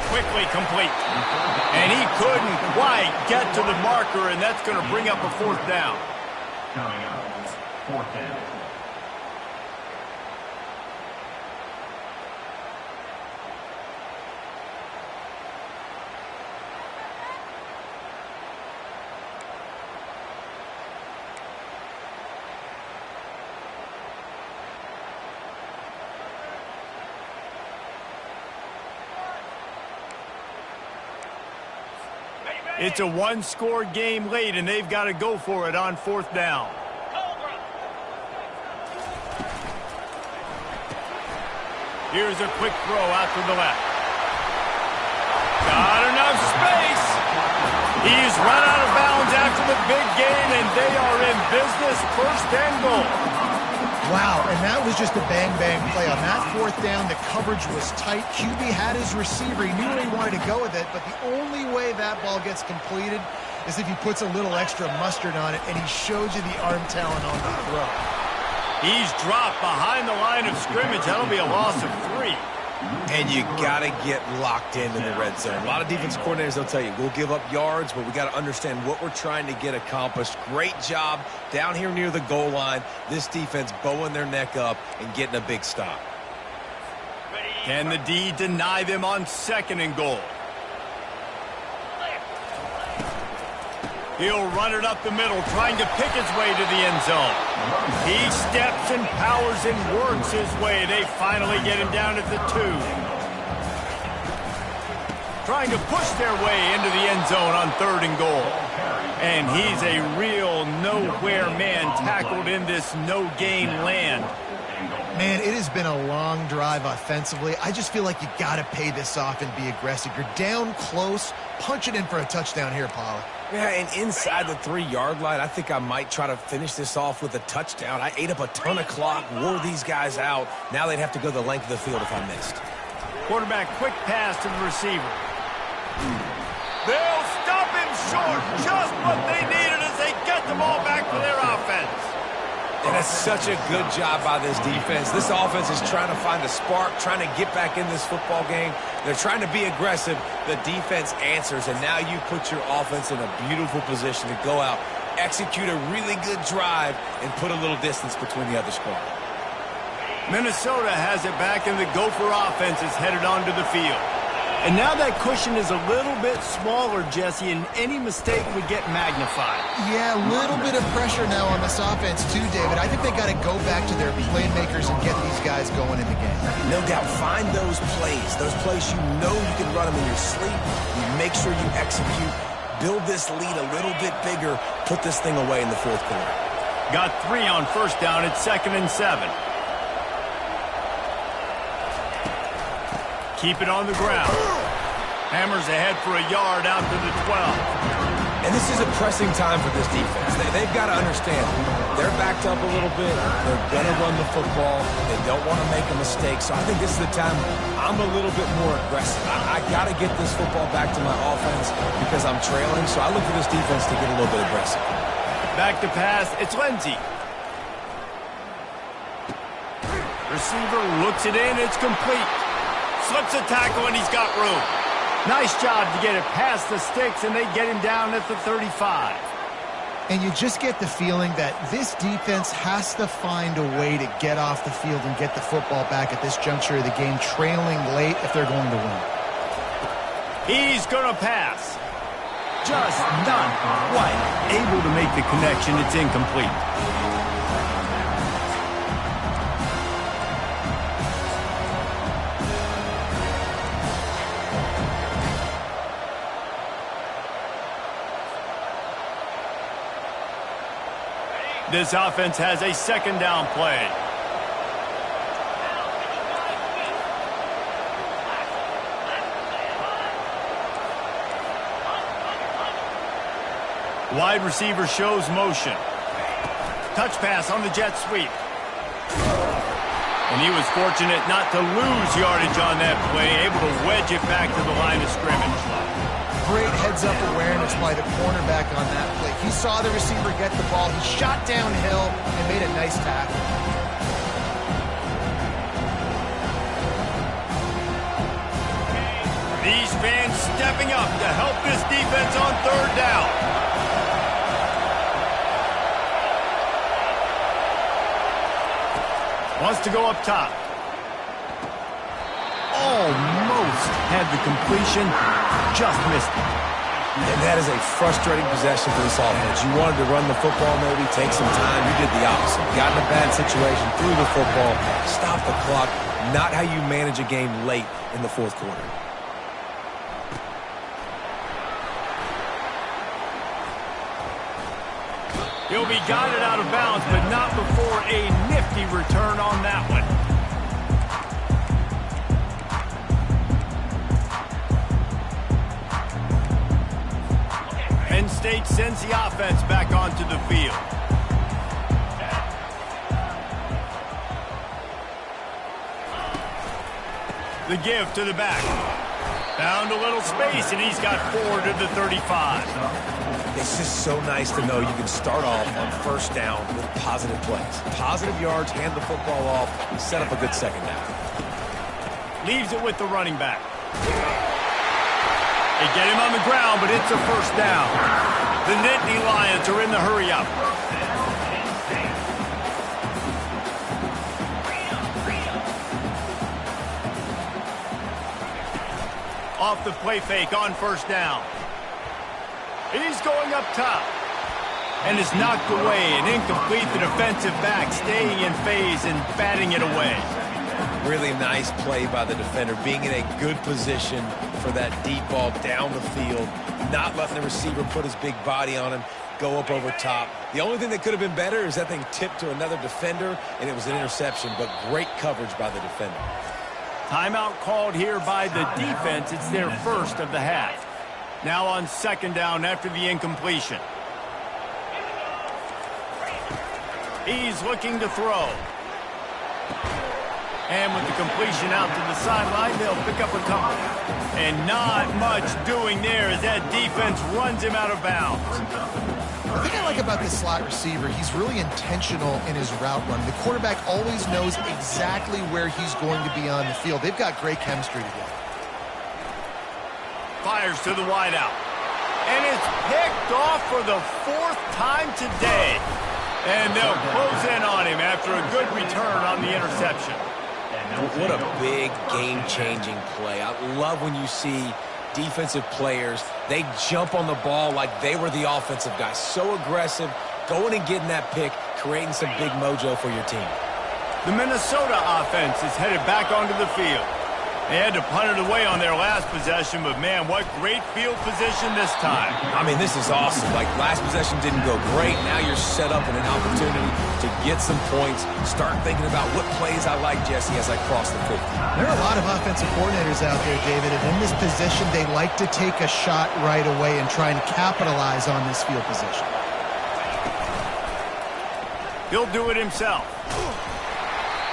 S1: Quickly complete. And he couldn't quite get to the marker, and that's going to bring up a fourth down.
S5: Coming up, fourth down.
S1: It's a one-score game late, and they've got to go for it on fourth down. Here's a quick throw out to the left. Got enough space. He's run out of bounds after the big gain, and they are in business, first and goal.
S2: Wow, and that was just a bang-bang play. On that fourth down, the coverage was tight. QB had his receiver. He knew where he wanted to go with it, but the only way that ball gets completed is if he puts a little extra mustard on it, and he showed you the arm talent on the throw.
S1: He's dropped behind the line of scrimmage. That'll be a loss of 3.
S3: And you got to get locked in the red zone. A lot of defense coordinators, they'll tell you, we'll give up yards, but we got to understand what we're trying to get accomplished. Great job down here near the goal line. This defense bowing their neck up and getting a big stop.
S1: Can the D deny them on second and goal? He'll run it up the middle, trying to pick his way to the end zone. He steps and powers and works his way. They finally get him down at the 2. Trying to push their way into the end zone on third and goal. And he's a real nowhere man tackled in this no-gain land.
S2: Man, it has been a long drive offensively. I just feel like you got to pay this off and be aggressive. You're down close. Punch it in for a touchdown here, Paula.
S3: Yeah, and inside the 3-yard line, I think I might try to finish this off with a touchdown. I ate up a ton of clock, wore these guys out. Now they'd have to go the length of the field if I missed.
S1: Quarterback, quick pass to the receiver. They'll stop him short. Just what they needed as they get the ball back for their offense.
S3: And that's such a good job by this defense. This offense is trying to find a spark, trying to get back in this football game. They're trying to be aggressive. The defense answers, and now you put your offense in a beautiful position to go out, execute a really good drive, and put a little distance between the other squad.
S1: Minnesota has it back, and the Gopher offense is headed onto the field. And now that cushion is a little bit smaller, Jesse, and any mistake would get magnified.
S2: Yeah, a little bit of pressure now on this offense too, David. I think they got to go back to their playmakers and get these guys going in the game.
S3: No doubt. Find those plays you know you can run them in your sleep. You make sure you execute. Build this lead a little bit bigger. Put this thing away in the fourth quarter.
S1: Got 3 on first down. It's 2nd and 7. Keep it on the ground. Hammers ahead for a yard out to the 12.
S3: And this is a pressing time for this defense. They've got to understand, they're backed up a little bit. They're going to run the football. They don't want to make a mistake. So I think this is the time I'm a little bit more aggressive. I got to get this football back to my offense because I'm trailing. So I look for this defense to get a little bit aggressive.
S1: Back to pass. It's Lindsey. Receiver looks it in. It's complete. Slips a tackle, and he's got room. Nice job to get it past the sticks, and they get him down at the 35.
S2: And you just get the feeling that this defense has to find a way to get off the field and get the football back at this juncture of the game, trailing late if they're going to win.
S1: He's going to pass. Just not quite able to make the connection. It's incomplete. This offense has a 2nd down play. Wide receiver shows motion. Touch pass on the jet sweep. And he was fortunate not to lose yardage on that play, able to wedge it back to the line of scrimmage.
S2: Great heads-up awareness by the cornerback on that play. He saw the receiver get the ball. He shot downhill and made a nice tackle.
S1: These fans stepping up to help this defense on 3rd down. Wants to go up top. Almost had the completion, just missed it.
S3: And that is a frustrating possession for this offense. You wanted to run the football, maybe take some time. You did the opposite. Got in a bad situation, threw the football, stopped the clock. Not how you manage a game late in the fourth quarter.
S1: He'll be guided out of bounds, but not before a nifty return on that one. Penn State sends the offense back onto the field. The give to the back. Found a little space, and he's got 4 to the 35.
S3: It's just so nice to know you can start off on first down with positive plays. Positive yards, hand the football off, set up a good second down.
S1: Leaves it with the running back. They get him on the ground, but it's a first down. The Nittany Lions are in the hurry-up. Off the play fake on first down. He's going up top. And is knocked away and incomplete. The defensive back staying in phase and batting it away.
S3: Really nice play by the defender, being in a good position for that deep ball down the field, not letting the receiver put his big body on him, go up over top. The only thing that could have been better is that thing tipped to another defender, and it was an interception, but great coverage by the defender.
S1: Timeout called here by the defense. It's their first of the half. Now on second down after the incompletion. He's looking to throw. And with the completion out to the sideline, they'll pick up a couple. And not much doing there as that defense runs him out of bounds.
S2: The thing I like about this slot receiver, he's really intentional in his route run. The quarterback always knows exactly where he's going to be on the field. They've got great chemistry together.
S1: Fires to the wideout. And it's picked off for the fourth time today. And they'll close in on him after a good return on the interception.
S3: What a big game-changing play. I love when you see defensive players, they jump on the ball like they were the offensive guy. So aggressive, going and getting that pick, creating some big mojo for your team.
S1: The Minnesota offense is headed back onto the field. They had to punt it away on their last possession, but man, what great field position this time.
S3: I mean, this is awesome. Like, last possession didn't go great. Now you're set up in an opportunity to get some points. Start thinking about what plays I like, Jesse, as I cross the 50.
S2: There are a lot of offensive coordinators out there, David, and in this position, they like to take a shot right away and try and capitalize on this field position.
S1: He'll do it himself.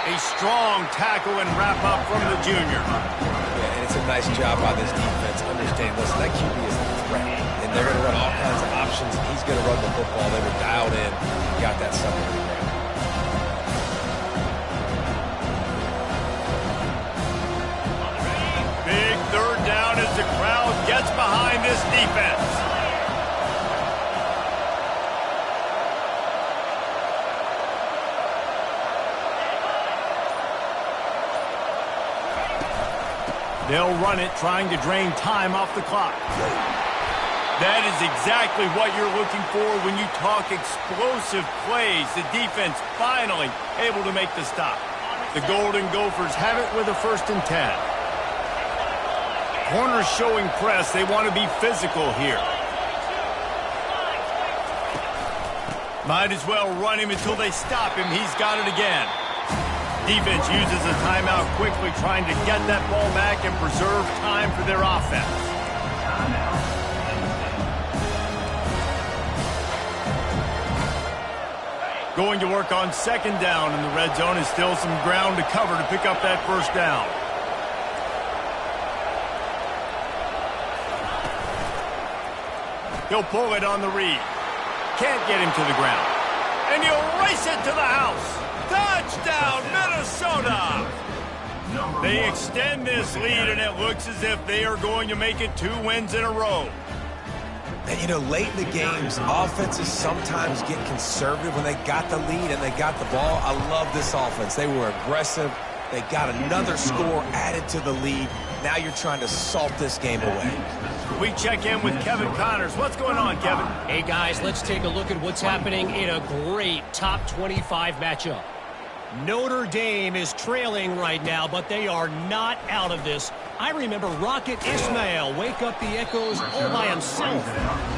S1: A strong tackle and wrap-up from the junior.
S3: Yeah, and it's a nice job by this defense. Understand, listen, that QB is a threat, and they're going to run all kinds of options, and he's going to run the football. They were dialed in. Got that sucker to the ground.
S1: Big third down as the crowd gets behind this defense. They'll run it, trying to drain time off the clock. That is exactly what you're looking for when you talk explosive plays. The defense finally able to make the stop. The Golden Gophers have it with a 1st and 10. Corners showing press. They want to be physical here. Might as well run him until they stop him. He's got it again. Defense uses a timeout quickly, trying to get that ball back and preserve time for their offense. Going to work on 2nd down in the red zone, and still some ground to cover to pick up that 1st down. He'll pull it on the read. Can't get him to the ground. And he'll race it to the house. Touchdown, Minnesota! They extend this lead, and it looks as if they are going to make it 2 wins in a row.
S3: And, you know, late in the games, offenses sometimes get conservative when they got the lead and they got the ball. I love this offense. They were aggressive. They got another score added to the lead. Now you're trying to salt this game away.
S1: We check in with Kevin Connors. What's going on, Kevin?
S4: Hey, guys, let's take a look at what's happening in a great top 25 matchup. Notre Dame is trailing right now, but they are not out of this. I remember Rocket Ismail wake up the echoes all by himself.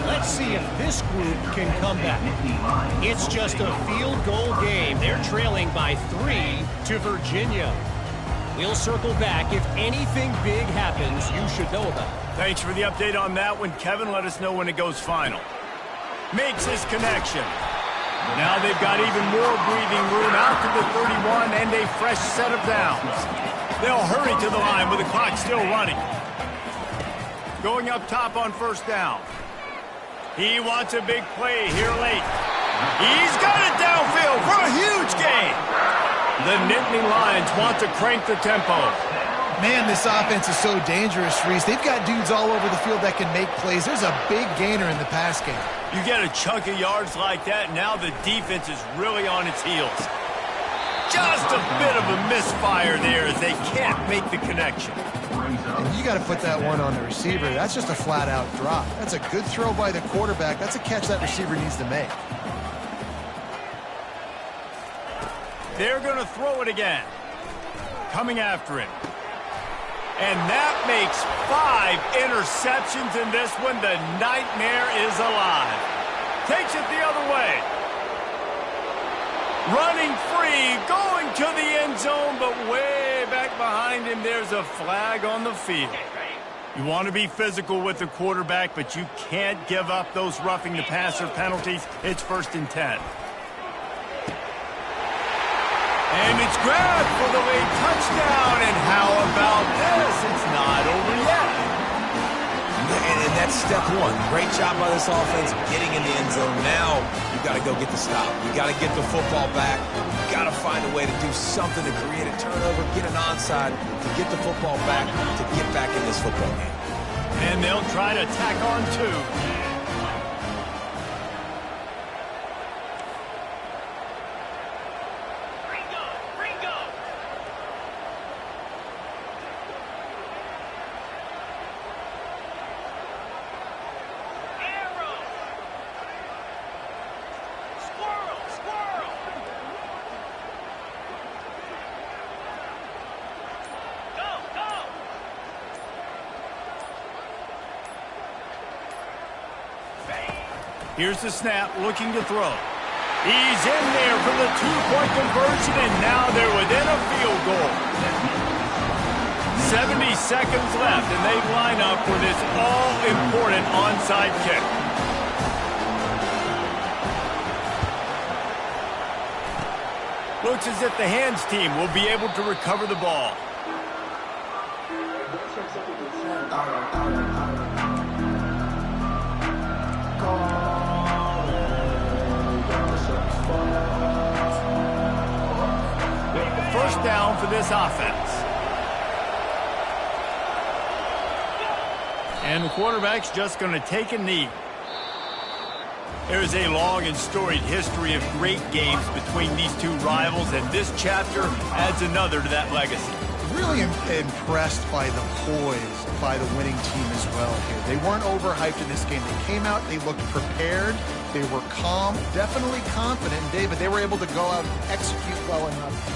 S4: Let's see if this group can come back. It's just a field goal game. They're trailing by 3 to Virginia. We'll circle back. If anything big happens, you should know about it.
S1: Thanks for the update on that one, Kevin. Let us know when it goes final. Makes his connection. Now they've got even more breathing room out to the 31 and a fresh set of downs. They'll hurry to the line with the clock still running. Going up top on 1st down. He wants a big play here late. He's got it downfield for a huge gain. The Nittany Lions want to crank the tempo.
S2: Man, this offense is so dangerous, Reese. They've got dudes all over the field that can make plays. There's a big gainer in the pass game.
S1: You get a chunk of yards like that, now the defense is really on its heels. Just a bit of a misfire there as they can't make the connection.
S2: And you got to put that one on the receiver. That's just a flat-out drop. That's a good throw by the quarterback. That's a catch that receiver needs to make.
S1: They're going to throw it again. Coming after him. And that makes 5 interceptions in this one. The nightmare is alive. Takes it the other way. Running free, going to the end zone, but way back behind him, there's a flag on the field. You want to be physical with the quarterback, but you can't give up those roughing the passer penalties. It's 1st and 10. And it's grabbed for the late touchdown. And how about this? It's not over yet.
S3: And that's step 1. Great job by this offense getting in the end zone. Now you got to go get the stop. You got to get the football back. You got to find a way to do something to create a turnover, get an onside, to get the football back, to get back in this football game.
S1: And they'll try to tack on 2. Here's the snap, looking to throw. He's in there for the two-point conversion, and now they're within a field goal. 70 seconds left, and they line up for this all-important onside kick. Looks as if the hands team will be able to recover the ball. First down for this offense. And the quarterback's just going to take a knee. There's a long and storied history of great games between these two rivals, and this chapter adds another to that legacy.
S2: Really impressed by the poise by the winning team as well here. They weren't overhyped in this game. They came out, they looked prepared, they were calm, definitely confident. And David, they were able to go out and execute well enough